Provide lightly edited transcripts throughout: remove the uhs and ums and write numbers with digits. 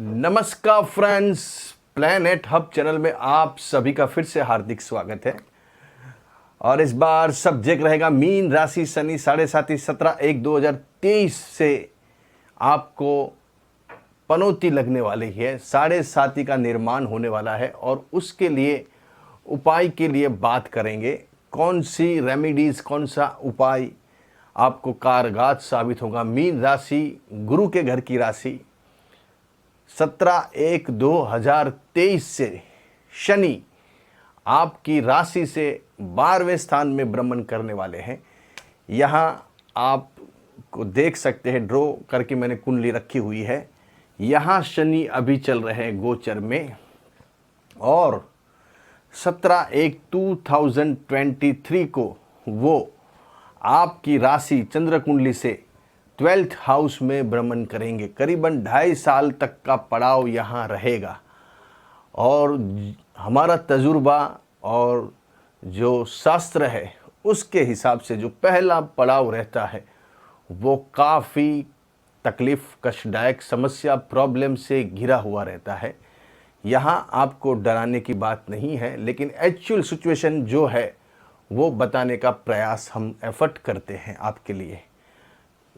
नमस्कार friends, planet hub channel में आप सभी का फिर से हार्दिक स्वागत है। और इस बार सब्जेक्ट रहेगा मीन राशि शनि 17/1/2023 से आपको पनौती लगने वाली है। 7.5 का निर्माण होने वाला है और उसके लिए उपाय के लिए बात करेंगे। कौन सी रेमेडीज, कौन सा उपाय आपको कारगर साबित होगा। मीन राशि गुरु के घर की राशि 17/1/2023 से शनि आपकी राशि से 12वें स्थान में भ्रमण करने वाले हैं। यहाँ आपको देख सकते हैं, ड्रॉ करके मैंने कुंडली रखी हुई है। यहाँ शनि अभी चल रहे हैं गोचर में और 17/1/2023 को वो आपकी राशि चंद्र कुंडली से 12th हाउस में भ्रमण करेंगे। करीबन 2.5 साल तक का पड़ाव यहाँ रहेगा और हमारा तजुर्बा और जो शास्त्र है उसके हिसाब से जो पहला पड़ाव रहता है वो काफ़ी तकलीफ़, कष्टदायक, समस्या, प्रॉब्लम से घिरा हुआ रहता है। यहाँ आपको डराने की बात नहीं है, लेकिन एक्चुअल सिचुएशन जो है वो बताने का प्रयास हम एफर्ट करते हैं आपके लिए।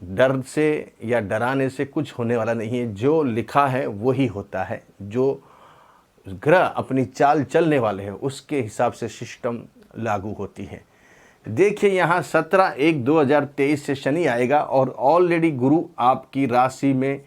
डर से या डराने से कुछ होने वाला नहीं है। जो लिखा है वही होता है। जो ग्रह अपनी चाल चलने वाले हैं उसके हिसाब से सिस्टम लागू होती है। देखिए, यहाँ 17/1/2023 से शनि आएगा और ऑलरेडी गुरु आपकी राशि में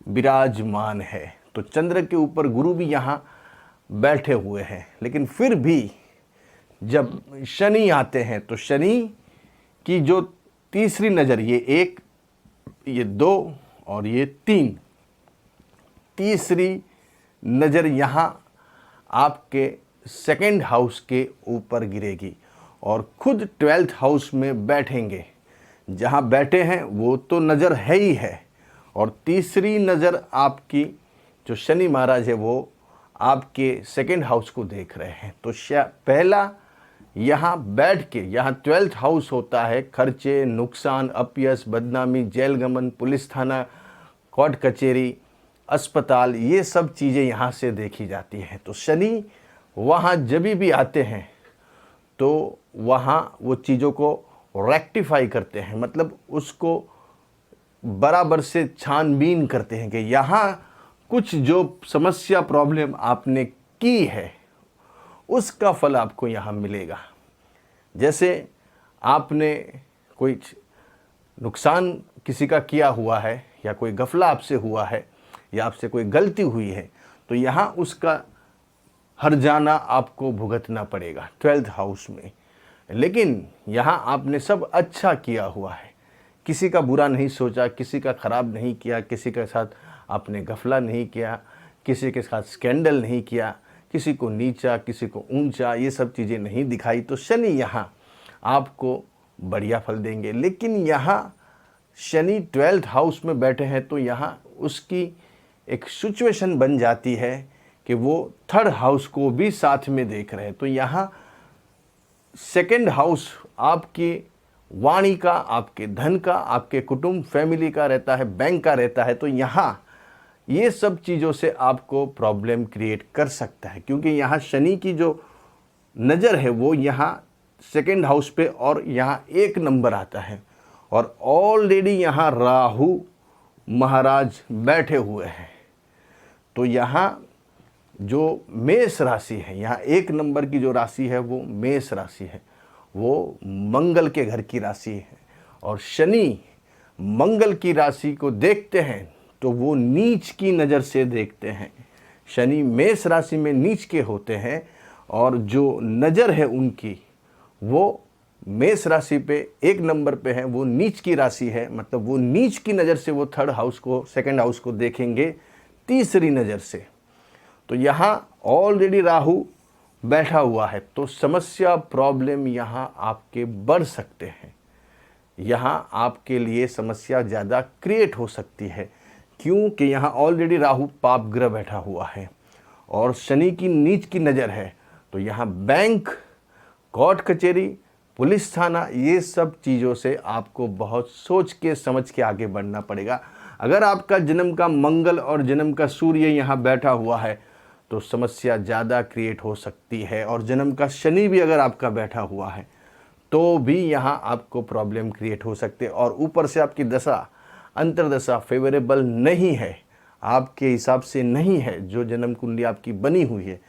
विराजमान है। तो चंद्र के ऊपर गुरु भी यहाँ बैठे हुए हैं। लेकिन फिर भी जब शनि आते हैं तो शनि की जो तीसरी नज़र, ये 1, ये 2 और ये 3, तीसरी नज़र यहाँ आपके 2nd हाउस के ऊपर गिरेगी और खुद 12th हाउस में बैठेंगे। जहाँ बैठे हैं वो तो नज़र है ही है और तीसरी नज़र आपकी जो शनि महाराज है वो आपके 2nd हाउस को देख रहे हैं। तो पहला यहाँ बैठ के, यहाँ 12th हाउस होता है खर्चे, नुकसान, अपयश, बदनामी, जेल गमन, पुलिस थाना, कोर्ट कचहरी, अस्पताल, ये सब चीज़ें यहाँ से देखी जाती हैं। तो शनि वहाँ जब भी आते हैं तो वहाँ वो चीज़ों को रेक्टिफाई करते हैं, मतलब उसको बराबर से छानबीन करते हैं कि यहाँ कुछ जो समस्या, प्रॉब्लम आपने की है उसका फल आपको यहाँ मिलेगा। जैसे आपने कोई नुकसान किसी का किया हुआ है या कोई गफला आपसे हुआ है या आपसे कोई गलती हुई है तो यहाँ उसका हर्जाना आपको भुगतना पड़ेगा 12th हाउस में। लेकिन यहाँ आपने सब अच्छा किया हुआ है, किसी का बुरा नहीं सोचा, किसी का ख़राब नहीं किया, किसी के साथ आपने गफला नहीं किया, किसी के साथ स्कैंडल नहीं किया, किसी को नीचा, किसी को ऊंचा, ये सब चीज़ें नहीं दिखाई, तो शनि यहाँ आपको बढ़िया फल देंगे। लेकिन यहाँ शनि 12th हाउस में बैठे हैं तो यहाँ उसकी एक सिचुएशन बन जाती है कि वो 3rd हाउस को भी साथ में देख रहे हैं। तो यहाँ 2nd हाउस आपकी वाणी का, आपके धन का, आपके कुटुंब, फैमिली का रहता है, बैंक का रहता है। तो यहाँ ये सब चीज़ों से आपको प्रॉब्लम क्रिएट कर सकता है, क्योंकि यहाँ शनि की जो नज़र है वो यहाँ 2nd हाउस पे और यहाँ 1 नंबर आता है और ऑलरेडी यहाँ राहु महाराज बैठे हुए हैं। तो यहाँ जो मेष राशि है, यहाँ 1 नंबर की जो राशि है वो मेष राशि है, वो मंगल के घर की राशि है और शनि मंगल की राशि को देखते हैं तो वो नीच की नज़र से देखते हैं। शनि मेष राशि में नीच के होते हैं और जो नज़र है उनकी वो मेष राशि पे 1 नंबर पे है, वो नीच की राशि है। मतलब वो नीच की नज़र से वो 3rd हाउस को, 2nd हाउस को देखेंगे तीसरी नज़र से। तो यहाँ ऑलरेडी राहु बैठा हुआ है तो समस्या, प्रॉब्लम यहाँ आपके बढ़ सकते हैं। यहाँ आपके लिए समस्या ज़्यादा क्रिएट हो सकती है क्योंकि यहाँ ऑलरेडी राहु पाप ग्रह बैठा हुआ है और शनि की नीच की नज़र है। तो यहाँ बैंक, कोर्ट कचहरी, पुलिस थाना, ये सब चीज़ों से आपको बहुत सोच के समझ के आगे बढ़ना पड़ेगा। अगर आपका जन्म का मंगल और जन्म का सूर्य यहाँ बैठा हुआ है तो समस्या ज़्यादा क्रिएट हो सकती है, और जन्म का शनि भी अगर आपका बैठा हुआ है तो भी यहाँ आपको प्रॉब्लम क्रिएट हो सकते हैं। और ऊपर से आपकी दशा अंतर्दशा फेवरेबल नहीं है, आपके हिसाब से नहीं है, जो जन्म कुंडली आपकी बनी हुई है,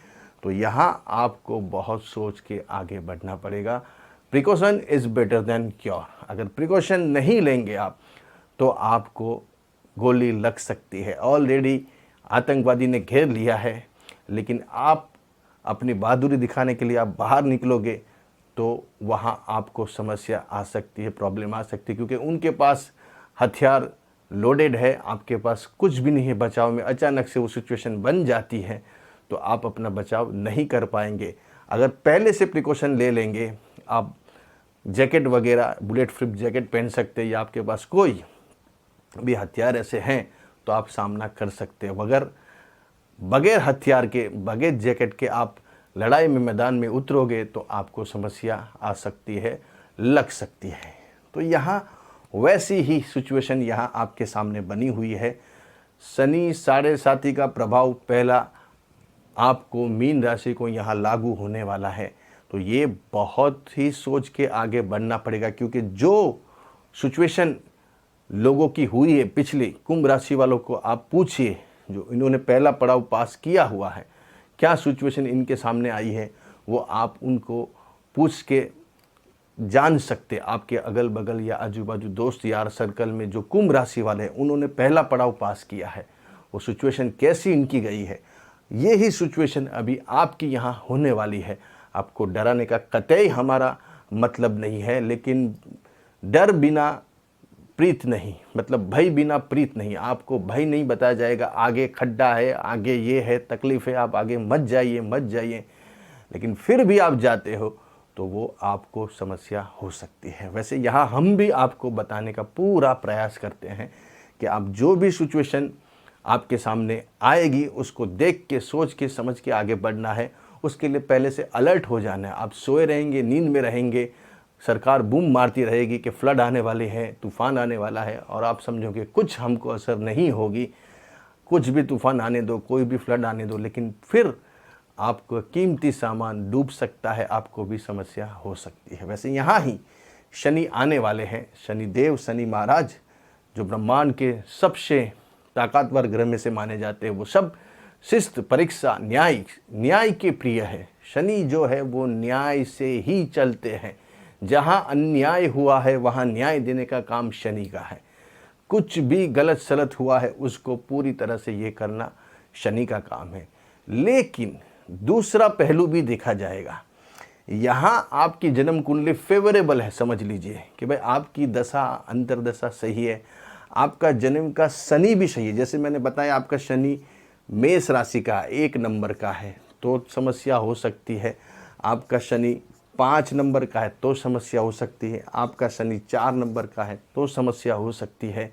तो यहाँ आपको बहुत सोच के आगे बढ़ना पड़ेगा। Precaution is better than cure. अगर प्रिकॉशन नहीं लेंगे आप तो आपको गोली लग सकती है। ऑलरेडी आतंकवादी ने घेर लिया है, लेकिन आप अपनी बहादुरी दिखाने के लिए आप बाहर निकलोगे तो वहाँ आपको समस्या आ सकती है, प्रॉब्लम आ सकती है, क्योंकि उनके पास हथियार लोडेड है, आपके पास कुछ भी नहीं है बचाव में। अचानक से वो सिचुएशन बन जाती है तो आप अपना बचाव नहीं कर पाएंगे। अगर पहले से प्रिकॉशन ले लेंगे, आप जैकेट वगैरह बुलेट प्रूफ जैकेट पहन सकते हैं, या आपके पास कोई भी हथियार ऐसे हैं तो आप सामना कर सकते हैं। बगैर हथियार के, बगैर जैकेट के आप लड़ाई में मैदान में उतरोगे तो आपको समस्या आ सकती है, लग सकती है। तो यहाँ वैसी ही सिचुएशन यहाँ आपके सामने बनी हुई है। शनि साढ़े साथी का प्रभाव पहला आपको मीन राशि को यहाँ लागू होने वाला है, तो ये बहुत ही सोच के आगे बढ़ना पड़ेगा, क्योंकि जो सिचुएशन लोगों की हुई है पिछली, कुंभ राशि वालों को आप पूछिए जो इन्होंने पहला पड़ाव पास किया हुआ है, क्या सिचुएशन इनके सामने आई है, वो आप उनको पूछ के जान सकते। आपके अगल बगल या आजू बाजू दोस्त यार सर्कल में जो कुंभ राशि वाले हैं, उन्होंने पहला पड़ाव पास किया है, वो सिचुएशन कैसी इनकी गई है, ये ही सिचुएशन अभी आपकी यहाँ होने वाली है। आपको डराने का कतई हमारा मतलब नहीं है, लेकिन डर बिना प्रीत नहीं, मतलब भय बिना प्रीत नहीं। आपको भय नहीं बताया जाएगा, आगे खड्डा है, आगे ये है, तकलीफ है, आप आगे मत जाइए मत जाइए, लेकिन फिर भी आप जाते हो तो वो आपको समस्या हो सकती है। वैसे यहाँ हम भी आपको बताने का पूरा प्रयास करते हैं कि आप जो भी सिचुएशन आपके सामने आएगी उसको देख के, सोच के, समझ के आगे बढ़ना है। उसके लिए पहले से अलर्ट हो जाना है। आप सोए रहेंगे, नींद में रहेंगे, सरकार बूम मारती रहेगी कि फ्लड आने वाले हैं, तूफ़ान आने वाला है, और आप समझोगे कुछ हमको असर नहीं होगी, कुछ भी तूफ़ान आने दो, कोई भी फ्लड आने दो, लेकिन फिर आपको कीमती सामान डूब सकता है, आपको भी समस्या हो सकती है। वैसे यहाँ ही शनि आने वाले हैं। शनि देव, शनि महाराज जो ब्रह्मांड के सबसे ताकतवर ग्रह में से माने जाते हैं, वो सब शिस्त, परीक्षा, न्याय के प्रिय है। शनि जो है वो न्याय से ही चलते हैं। जहाँ अन्याय हुआ है वहाँ न्याय देने का काम शनि का है। कुछ भी गलत सलत हुआ है उसको पूरी तरह से ये करना शनि का काम है। लेकिन दूसरा पहलू भी देखा जाएगा। यहाँ आपकी जन्म कुंडली फेवरेबल है, समझ लीजिए कि भाई आपकी दशा अंतर्दशा सही है, आपका जन्म का शनि भी सही है। जैसे मैंने बताया आपका शनि मेष राशि का 1 नंबर का है तो समस्या हो सकती है, आपका शनि 5 नंबर का है तो समस्या हो सकती है, आपका शनि 4 नंबर का है तो समस्या हो सकती है,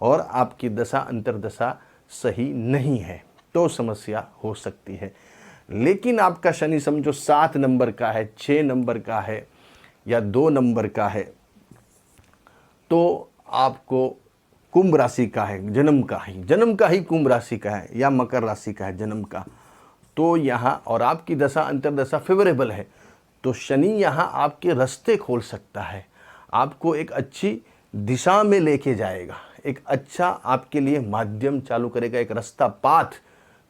और आपकी दशा अंतर्दशा सही नहीं है तो समस्या हो सकती है। लेकिन आपका शनि समझो 7 नंबर का है, 6 नंबर का है या 2 नंबर का है, तो आपको कुंभ राशि का है, जन्म का ही कुंभ राशि का है या मकर राशि का है जन्म का, तो यहाँ और आपकी दशा अंतर्दशा फेवरेबल है, तो शनि यहाँ आपके रास्ते खोल सकता है, आपको एक अच्छी दिशा में लेके जाएगा, एक अच्छा आपके लिए माध्यम चालू करेगा, एक रास्ता, पाथ,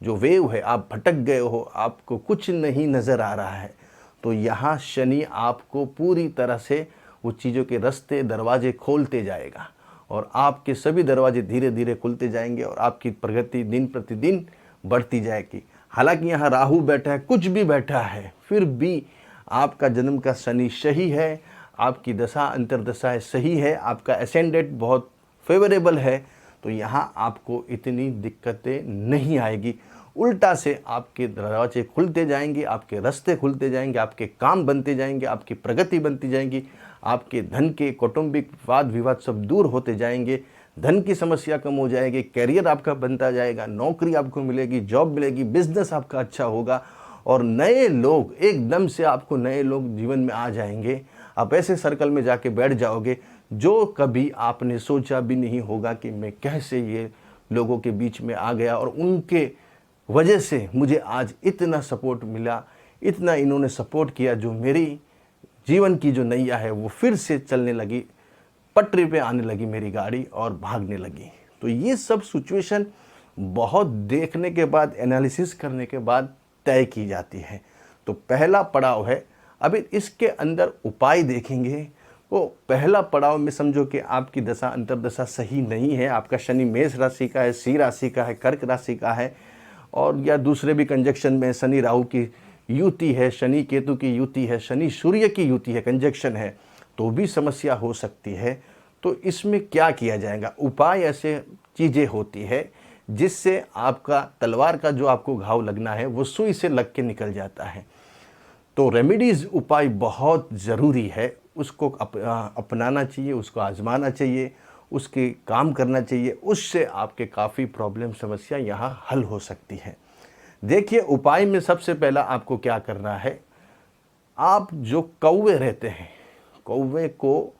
जो वेव है, आप भटक गए हो, आपको कुछ नहीं नज़र आ रहा है, तो यहाँ शनि आपको पूरी तरह से वो चीज़ों के रास्ते, दरवाजे खोलते जाएगा, और आपके सभी दरवाजे धीरे धीरे खुलते जाएंगे और आपकी प्रगति दिन प्रतिदिन बढ़ती जाएगी। हालांकि यहाँ राहु बैठा है, कुछ भी बैठा है, फिर भी आपका जन्म का शनि सही है, आपकी दशा अंतर्दशा सही है, आपका एसेंडेंट बहुत फेवरेबल है, तो यहाँ आपको इतनी दिक्कतें नहीं आएगी। उल्टा से आपके दरवाजे खुलते जाएंगे, आपके रास्ते खुलते जाएंगे, आपके काम बनते जाएंगे, आपकी प्रगति बनती जाएंगी, आपके धन के कौटुंबिक वाद विवाद सब दूर होते जाएंगे, धन की समस्या कम हो जाएगी, कैरियर आपका बनता जाएगा, नौकरी आपको मिलेगी, जॉब मिलेगी, बिजनेस आपका अच्छा होगा, और नए लोग, एकदम से आपको नए लोग जीवन में आ जाएंगे। आप ऐसे सर्कल में जाके बैठ जाओगे जो कभी आपने सोचा भी नहीं होगा कि मैं कैसे ये लोगों के बीच में आ गया और उनके वजह से मुझे आज इतना सपोर्ट मिला, इतना इन्होंने सपोर्ट किया, जो मेरी जीवन की जो नैया है वो फिर से चलने लगी, पटरी पे आने लगी मेरी गाड़ी और भागने लगी। तो ये सब सिचुएशन बहुत देखने के बाद, एनालिसिस करने के बाद तय की जाती है। तो पहला पड़ाव है, अभी इसके अंदर उपाय देखेंगे। वो पहला पड़ाव में समझो कि आपकी दशा अंतर्दशा सही नहीं है, आपका शनि मेष राशि का है, सिंह राशि का है, कर्क राशि का है, और या दूसरे भी कंजक्शन में शनि राहु की युति है, शनि केतु की युति है, शनि सूर्य की युति है, कंजक्शन है, तो भी समस्या हो सकती है। तो इसमें क्या किया जाएगा? उपाय ऐसे चीज़ें होती है जिससे आपका तलवार का जो आपको घाव लगना है वो सुई से लग के निकल जाता है। तो रेमेडीज़ उपाय बहुत ज़रूरी है, उसको अपनाना चाहिए, उसको आजमाना चाहिए, उसके काम करना चाहिए, उससे आपके काफ़ी प्रॉब्लम समस्या यहाँ हल हो सकती है। देखिए, उपाय में सबसे पहला आपको क्या करना है, आप जो कौवे रहते हैं, कौवे को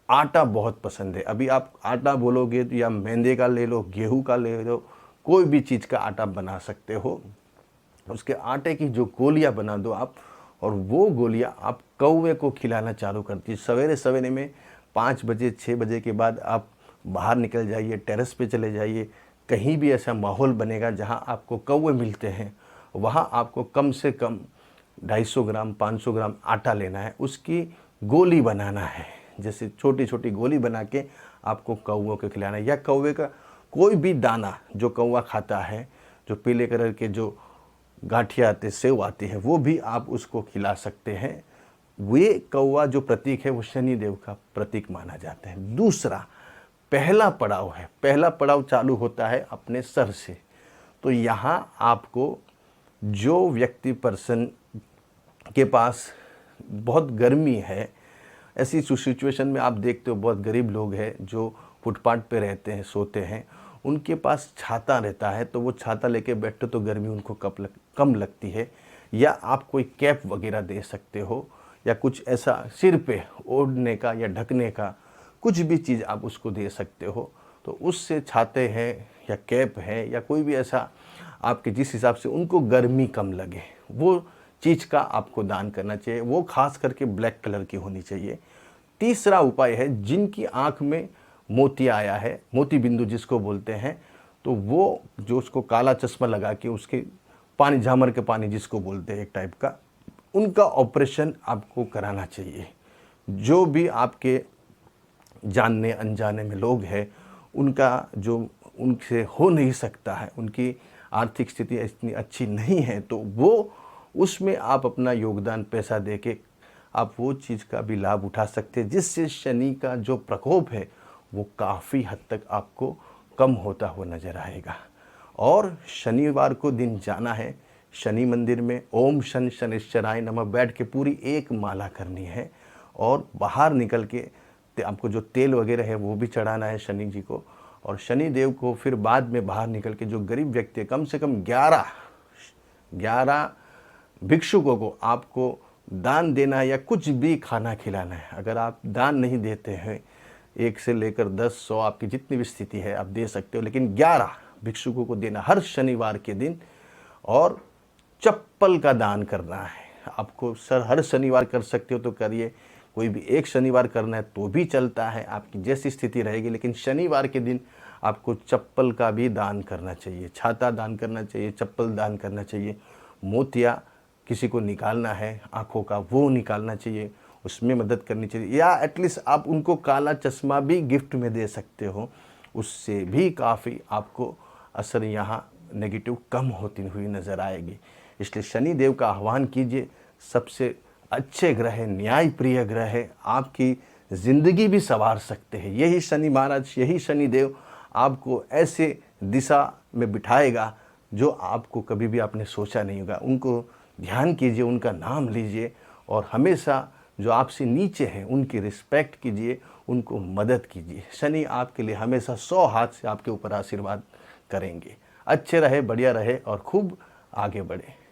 आटा बहुत पसंद है। अभी आप आटा बोलोगे तो या मैदे का ले लो, गेहूं का ले लो, कोई भी चीज़ का आटा बना सकते हो। उसके आटे की जो गोलियां बना दो आप, और वो गोलियां आप कौवे को खिलाना चालू कर दीजिए। सवेरे सवेरे में 5 बजे 6 बजे के बाद आप बाहर निकल जाइए, टेरेस पे चले जाइए, कहीं भी ऐसा माहौल बनेगा जहां आपको कौवे मिलते हैं, वहां आपको कम से कम 250 ग्राम 500 ग्राम आटा लेना है, उसकी गोली बनाना है। जैसे छोटी छोटी गोली बना के आपको कौवों को खिलाना है, या कौवे का कोई भी दाना जो कौवा खाता है, जो पीले कलर के जो गांठिया आते, सेव आती है, वो भी आप उसको खिला सकते हैं। वे कौवा जो प्रतीक है वो शनिदेव का प्रतीक माना जाता है। दूसरा पहला पड़ाव है, पहला पड़ाव चालू होता है अपने सर से। तो यहाँ आपको जो व्यक्ति पर्सन के पास बहुत गर्मी है, ऐसी सिचुएशन में आप देखते हो बहुत गरीब लोग हैं जो फुटपाथ पे रहते हैं, सोते हैं, उनके पास छाता रहता है, तो वो छाता लेके बैठते तो गर्मी उनको कम लगती है। या आप कोई कैप वगैरह दे सकते हो, या कुछ ऐसा सिर पे ओढ़ने का या ढकने का कुछ भी चीज़ आप उसको दे सकते हो। तो उससे छाते हैं या कैप है या कोई भी ऐसा आपके जिस हिसाब से उनको गर्मी कम लगे, वो चीज़ का आपको दान करना चाहिए। वो खास करके ब्लैक कलर की होनी चाहिए। तीसरा उपाय है, जिनकी आँख में मोतिया आया है, मोती बिंदु जिसको बोलते हैं, तो वो जो उसको काला चश्मा लगा के उसके पानी, झामर के पानी जिसको बोलते हैं एक टाइप का, उनका ऑपरेशन आपको कराना चाहिए। जो भी आपके जानने अनजाने में लोग हैं, उनका जो उनसे हो नहीं सकता है, उनकी आर्थिक स्थिति इतनी अच्छी नहीं है, तो वो उसमें आप अपना योगदान पैसा दे के आप वो चीज़ का भी लाभ उठा सकते हैं, जिससे शनि का जो प्रकोप है वो काफ़ी हद तक आपको कम होता हुआ नज़र आएगा। और शनिवार को दिन जाना है शनि मंदिर में, ओम शन शनिश्चराय नमः बैठ के पूरी एक माला करनी है, और बाहर निकल के आपको जो तेल वगैरह है वो भी चढ़ाना है शनि जी को। और शनि देव को फिर बाद में बाहर निकल के जो गरीब व्यक्ति है, कम से कम 11 भिक्षुकों को आपको दान देना है, या कुछ भी खाना खिलाना है। अगर आप दान नहीं देते हैं, 1 से लेकर 10 100 आपकी जितनी भी स्थिति है आप दे सकते हो, लेकिन 11 भिक्षुकों को देना हर शनिवार के दिन। और चप्पल का दान करना है आपको। सर हर शनिवार कर सकते हो तो करिए, कोई भी एक शनिवार करना है तो भी चलता है, आपकी जैसी स्थिति रहेगी, लेकिन शनिवार के दिन आपको चप्पल का भी दान करना चाहिए, छाता दान करना चाहिए, चप्पल दान करना चाहिए। मोतिया किसी को निकालना है आँखों का, वो निकालना चाहिए, उसमें मदद करनी चाहिए। या एटलीस्ट आप उनको काला चश्मा भी गिफ्ट में दे सकते हो, उससे भी काफ़ी आपको असर यहाँ नेगेटिव कम होती हुई नज़र आएगी। इसलिए शनि देव का आह्वान कीजिए, सबसे अच्छे ग्रह है, न्याय प्रिय ग्रह है, आपकी ज़िंदगी भी संवार सकते हैं। यही शनि महाराज, यही शनि देव आपको ऐसे दिशा में बिठाएगा जो आपको कभी भी आपने सोचा नहीं होगा। उनको ध्यान कीजिए, उनका नाम लीजिए, और हमेशा जो आपसे नीचे हैं उनकी रिस्पेक्ट कीजिए, उनको मदद कीजिए। शनि आपके लिए हमेशा 100 हाथ से आपके ऊपर आशीर्वाद करेंगे। अच्छे रहे, बढ़िया रहे और खूब आगे बढ़े।